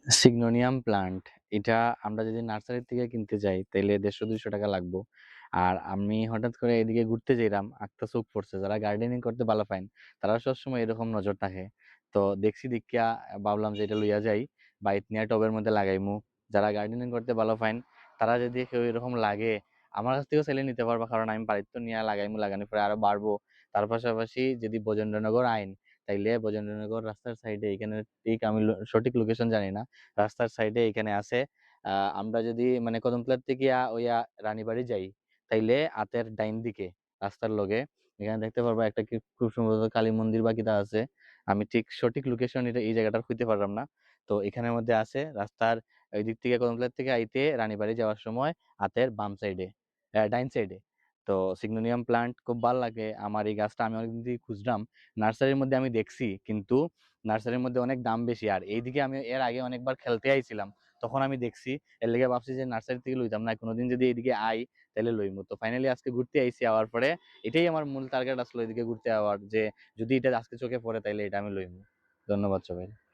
সিগনোনিয়াম plant এটা আমরা যদি নার্সারি থেকে কিনতে যাই তাহলে 150-200 টাকা লাগবো। আর আমি হঠাৎ করে এদিকে ঘুরতে যাইলাম, একটা চোখ পড়ছে যারা গার্ডেনিং করতে ভালো পাইন তারা সবসময় এরকম নজর থাকে। তো দেখছি দেখিয়া ভাবলাম যে এটা লইয়া যাই, বাইত নিয়ে টবের মধ্যে লাগাইমু। যারা গার্ডেনিং করতে ভালো পাইন তারা যদি কেউ এরকম লাগে আমার কাছ থেকেও চাইলে নিতে পারবা, কারণ আমি বাড়িতে তো নিয়ে লাগাইমু, লাগানোর পরে আরো বাড়বো। তার পাশাপাশি যদি বজেন্দ্রনগর আইন তাইলে বজেন্দ্রনগর রাস্তার সাইডে এখানে, ঠিক আমি সঠিক লোকেশন জানি না, রাস্তার সাইডে এখানে আছে। আমরা যদি মানে কদমতলার থেকে ওইয়া রানীবাড়ি যাই তাইলে আতের ডাইন দিকে রাস্তার লগে এখানে দেখতে পারবো একটা কি খুব সম্ভবত কালী মন্দির বা কিতা আছে। আমি ঠিক সঠিক লোকেশন এটা এই জায়গাটার হইতে পারলাম না। তো এখানের মধ্যে আছে রাস্তার ওই দিক থেকে, কদমতলার থেকে আইতে রানীবাড়ি যাওয়ার সময় হাতের বাম সাইডে, ডাইন সাইডে। তো সিগনোনিয়াম প্লান্ট খুব ভালো লাগে আমার, এই গাছটা আমি অনেকদিন থেকে খুঁজলাম। নার্সারির মধ্যে আমি দেখছি কিন্তু নার্সারির মধ্যে অনেক দাম বেশি, আর এইদিকে আমি এর আগে অনেকবার খেলতে আইছিলাম, তখন আমি দেখছি, এর লেগে ভাবছি যে নার্সারি থেকে লইতাম না, কোনোদিন যদি এইদিকে আই তাহলে লইমু। তো ফাইনালি আজকে ঘুরতে আইছি, আওয়ার পরে এটাই আমার মূল টার্গেট আসলো, এদিকে ঘুরতে আওয়ার, যে যদি এটা আজকে চোখে পড়ে তাইলে এটা আমি লইমু। ধন্যবাদ সবাই।